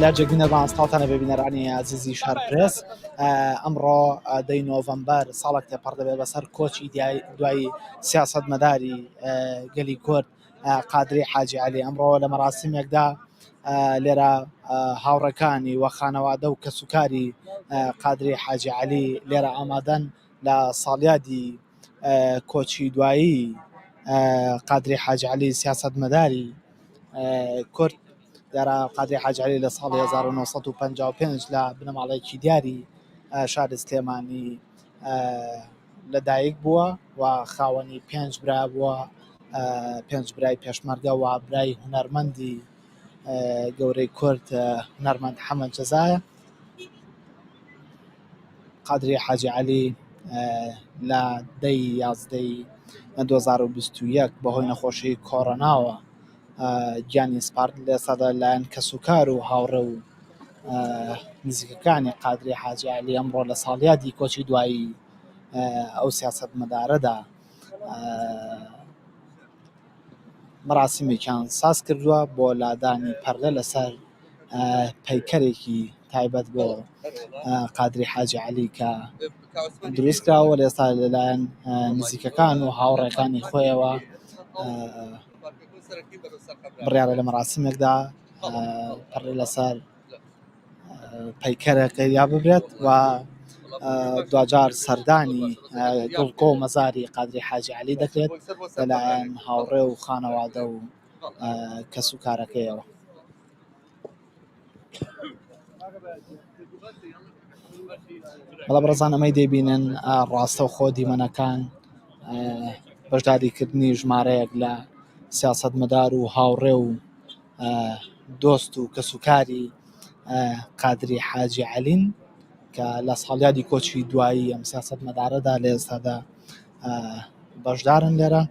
لە جێگبینەران سڵاتانە ببینەرانی عزیزی شار پرس ئەمڕۆ 10 نۆڤەمبەر ساڵێک تێپەڕ دەبێت بەسەر کۆچی دوای سیاسەتمەداری گەلی کورد قادری حاجی عەلی. ئەمڕۆ لە مەراسیمێکدا لێرە هاوڕەکانی وە خانەوادە و کەسوکاری قادری حاجی عەلی لێرە ئامادەن لە ساڵیادی کۆچی دوایی قادری حاجی عەلی سیاسەتمەداری کورد. دیارە قادری حاجی عەلی لە ساڵی 1955 لە بنەماڵەیەکی دیاری شاری سلێمانی لەدایک بووە و خاوەنی 5 برا بووە، 5 برای پێشمەرگە و برای هونەرمەندی گەورەی کورد هونەرمەند حەمەد جەزایە. قادری حاجی عەلی لە 10/11 2021 بەهۆی نەخۆشی کۆڕۆناوە گیانی سپارد. لێسادا لایەن کەسوکار و هاوڕێ و نزیکەکانی قادری حاجی عەلی ئەمڕۆ لە ساڵیادی کۆچی دوایی ئەو سیاسەتمەدارەدا مەراسیمێکیان ساز کردووە بۆ لادانی پەردە لەسەر پەیکەرێکی تایبەت بۆ قادری حاجی عەلی کە دروست کراوە لێستا لەلایەن نزیکەکان و هاوڕێکانی خۆیەوە بڕیارە لە مەراسیمێکدا پەردە لەسەر پەیکەرەکە یا ببرێت و دوجار سەردانی گڵکۆ و مەزاری قادری حاجی عەلی دەکرێت لەلایەن هاوڕێ و خانەوادە و کەسوکارەکەیەوە. بەڵام ڕێزان ئەمەی دەیبینن ڕاستە و خۆ دیمەنەکان بەشداریکردنی ژمارەیەک لە سیاسەتمەدار و هاوڕێ و دۆست و کەسوکاری قادری حاجی عەلین کە لە ساڵیادی کۆچی دوایی ئەم سیاسەتمەدارەدا لە ئێستادا بەشدارن لێرە.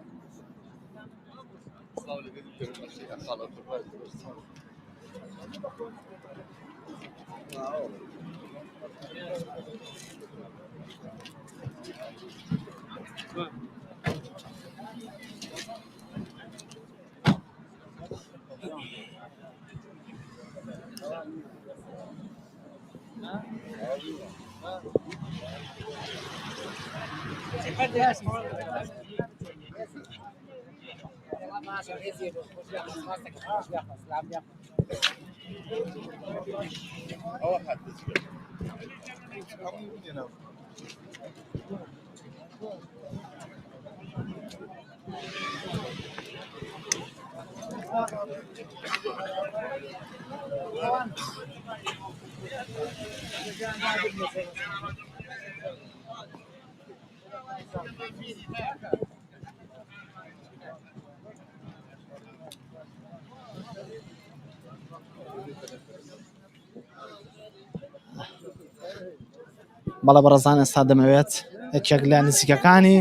بەڵە بەڕێزان ئێستا دەمەوێت یەکێک لە نزیکەکانی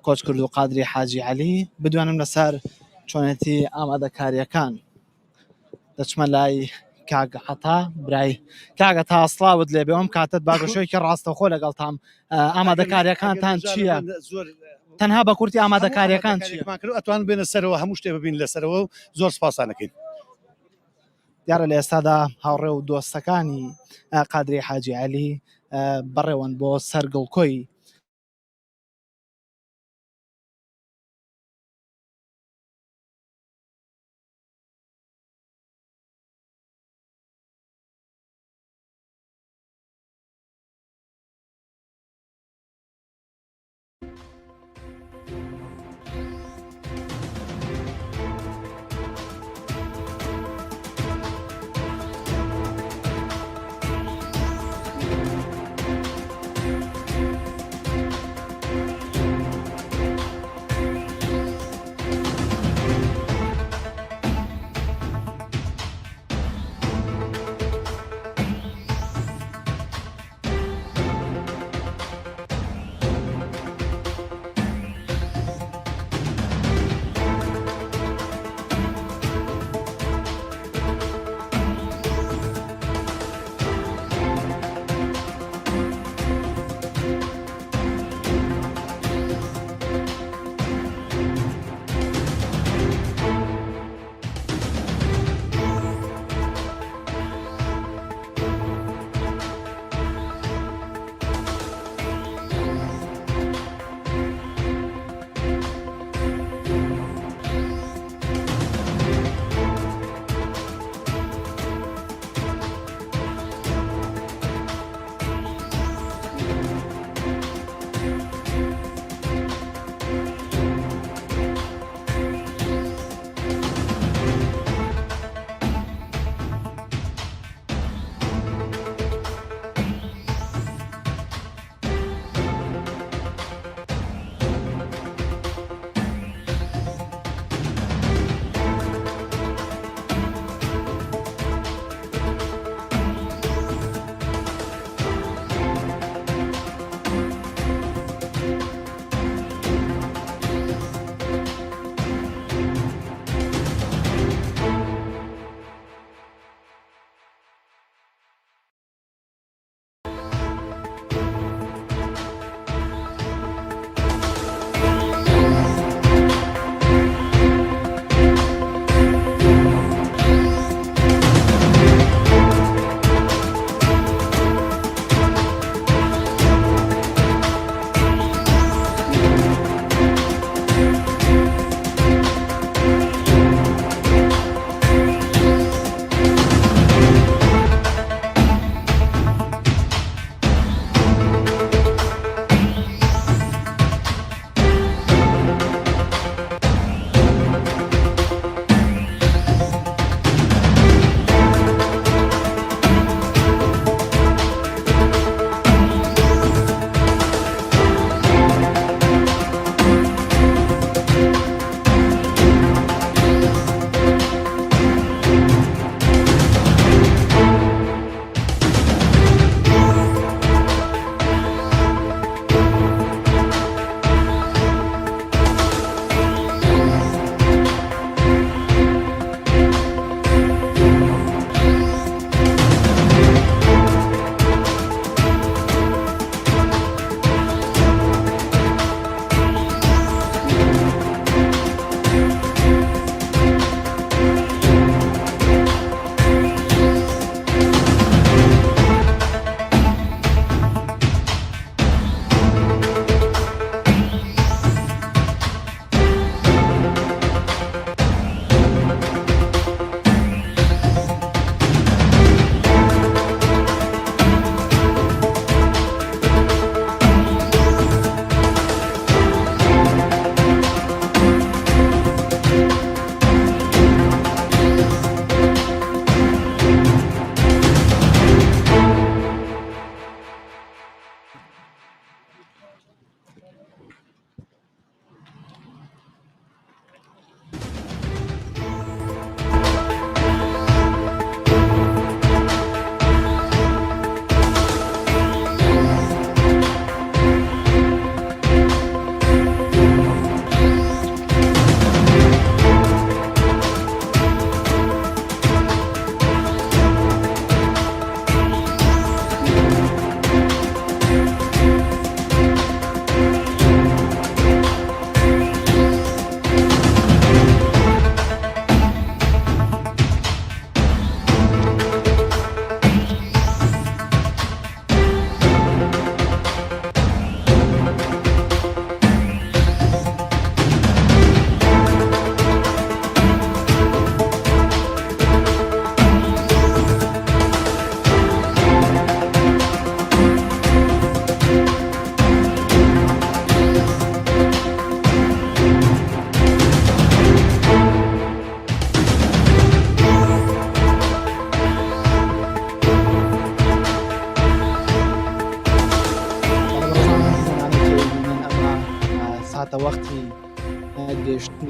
کۆچ کرد و قادری حاجی عەلی بدوێنم لەسەر چۆنێتی ئامادەکاریەکان. دەچمە لای کاک عەتا برای کاک عەتا سڵاوت لێبێ. ئەم کاتت باگەشەیەکی ڕاستەوخۆ لەگەڵتان ئامادەکاریەکانتان چییە؟ تەنها بە کورتی ئامادەکاریەکان چییە؟ ئەتوان بێنە سەرەوە هەموو شتێ ببین لەسەرەوە و زۆر سپاسانەکەین. دیارە لە ئێستادا هاوڕێ و دۆستەکانی قادری حاجی عەلی بەڕێوەن بۆ سەرگڵکۆی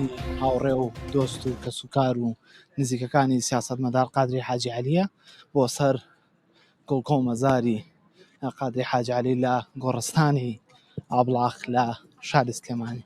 گەشتنی هاوڕێ و دۆست و کەسوکار و نزیکەکانی سیاسەتمەدار قادری حاجی عەلیە بۆ سەر گوڵکۆ و مەزاری قادری حاجی عەلی لە گۆڕستانی ئابڵاق لە شاری سلێمانی.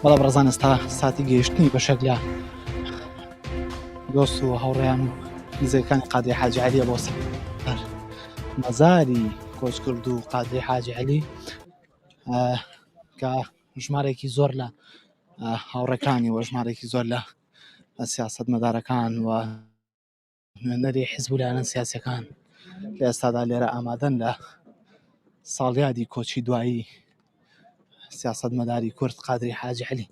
بەڵام ڕەزان ئێستا ساتی گەیشتنی بەشێک لە دۆست و هاوڕێیان و نزیکەکانی قادری حاجی عەلیە بۆ سەر مەزاری کۆچکرد و قادری حاجی عەلی کە ژمارێکی زۆر لە هاوڕێکانی و ژمارێکی زۆر لە سیاسەتمەدارەکان و نوێنەری حیزب و لایەنە سیاسیەکان لە ئێستادا لێرە ئامادەن لە ساڵیادی کۆچی دوایی سیاسەتمەداری کورد قادری حاجی عەلی.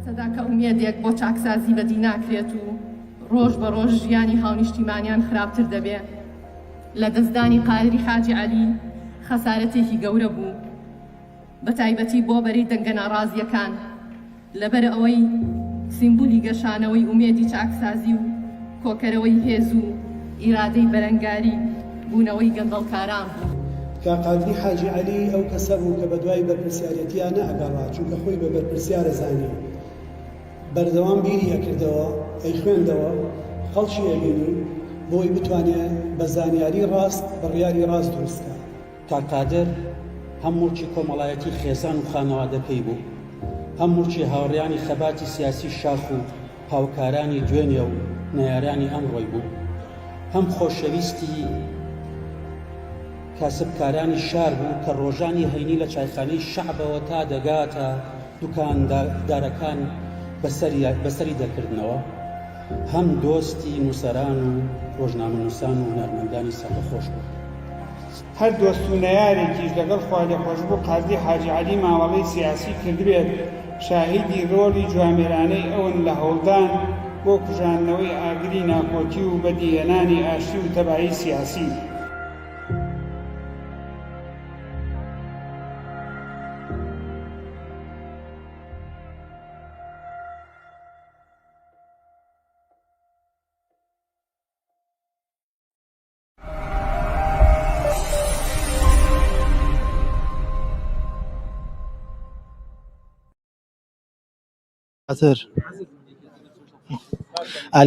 کاتەدا کە ئومێدێک بۆ چاکسازی بەدی ناکرێت و ڕۆژ بە ڕۆژ ژیانی هاونیشتیمانیان خراپتر دەبێت لە دەستدانی قادری حاجی عەلی خەسارەتێکی گەورە بوو بە تایبەتی بۆ بەرەی دەنگە ناڕازیەکان لەبەر ئەوەی سیمبولی گەشانەوەی ئومێدی چاکسازی و کۆکەرەوەی هێز و ئیرادەی بەرەنگاری بوونەوەی گەندەڵکاران بوو. کە قادری حاجی عەلی ئەو کەسە بوو کە بەدوای بەرپرسیارەتیان نەئەگەڕا چونکە خۆی بە بەرپرسیارە زانی بەردەوام بیری ئەکردەوە ئەیخوێندەوە خەڵکی ئەبینی بۆی بتوانێت بە زانیاری ڕاست بڕیاری ڕاست دروستکە. تا قادر هەمووچی کۆمەڵایەتی خێزان و خانەوادەکەی بوو، هەمووچی هاوڕێیانی خەباتی سیاسی شاخ و هاوکارانی دوێنێ و نەیارانی ئەمڕۆی بوو، هەم خۆشەویستی کاسبکارانی شار بوو کە ڕۆژانی هەینی لە چایخانەی شەعبەوە تا دەگاتە دوکاندارەکان بەسەری دەکردنەوە، هەم دۆستی نووسەران و ڕۆژنامەنووسان و هونەرمەندانی سەربەخۆش بوو. هەر دۆست و نەیارێکیش لەگەڵ خوا لێخۆش بوو قادری حاجی عەلی ماوەڵەی سیاسی کردبێت شاهیدی ڕۆڵی جوامێرانەی ئەون لە هەوڵدان بۆ کوژاندنەوەی ئاگری ناکۆتی و بەدیهێنانی ئاشتی و تەبایی سیاسی.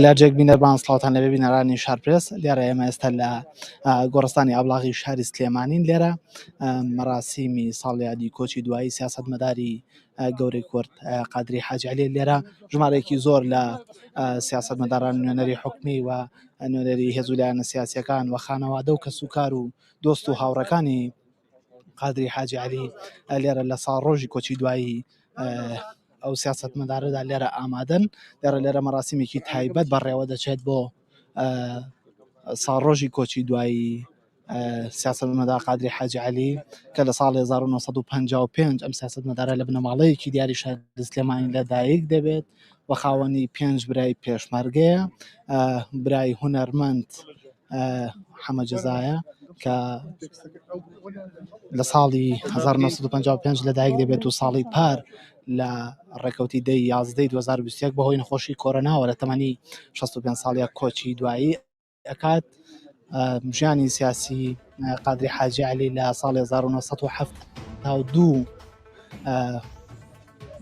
لەرجێک بینەربان سڵاتان لەبێ بینەرانی شارپرس لێرە ئێمە ئێستا لە گۆڕستانی ئابلاغی شاری سلێمانین لێرە مەراسیمی ساڵی یادی کۆچی دوایی سیاسەتمەداری گەورەی کورد قادری حاجی عەلی لێرە ژمارەیەکی زۆر لە سیاسەتمەداران نوێنەری حکومی و نوێنەری هێزوولایەنە سیاسیەکان و خانەوادە و کەسوکار و دۆست و هاوڕەکانی قادری حاجی عەلی لێرە لە ساڵ ڕۆژی کۆچی دوایی ئەو سیاسەتمەدارەدا لێرە ئامادەن لێرە مەراسیمێکی تایبەت بەڕێوە دەچێت بۆ ساڵڕۆژی کۆچی دوایی سیاسەتمەدار قادری حاجی عەلی کە لە ساڵی 1955 ئەم سیاسەتمەدارە لە بنەماڵەیەکی دیاری شاری سلێمانی لەدایک دەبێت و خاوەنی 5 برای پێشمەرگەیە برای هونەرمەند حەمەجەزایە کە لە ساڵی 1955 لەدایک دەبێت و ساڵی پار لە ڕێکەوتی دەی 11 2021 بەهۆی نەخۆشی کۆرۆناوە لە تەمەنی 65 ساڵیە کۆچی دوایی ئەکات. ژیانی سیاسی قادری حاجی عەلی لە ساڵی 1972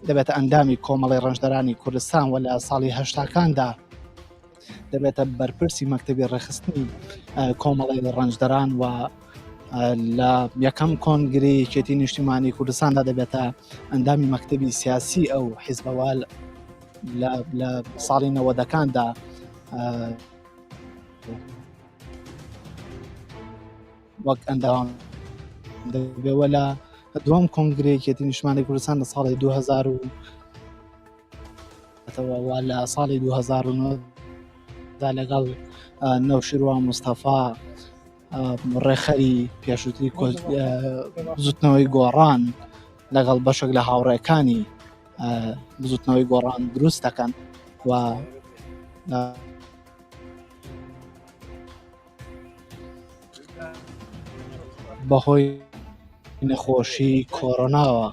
دەبێتە ئەندامی کۆمەڵی ڕەنجدەرانی کوردستان و لە ساڵی هەشتاکاندا دەبێتە بەرپرسی مەکتەبی ڕێخستنی کۆمەڵی ڕەنجدەران و لە یەکەم کۆنگری یەکێتی نیشتیمانی کوردستاندا دەبێتە ئەندامی مەکتەبی سیاسی ئەو حیزبەوە لە ساڵی 90ەکاندا وەک ئەندام دەبێەوە لە دووەم کۆنگری یەکێتی نیشتیمانی کوردستان لە ساڵی 2000 لە ساڵی 2009 دا لەگەڵ نەوشیروان مستەفا ڕێخەری پێشووتری بزوتنەوەی گۆڕان لەگەڵ بەشێک لە هاوڕێکانی بزوتنەوەی گۆڕان دروست دەکەن و بەهۆی نەخۆشی کۆرۆناوە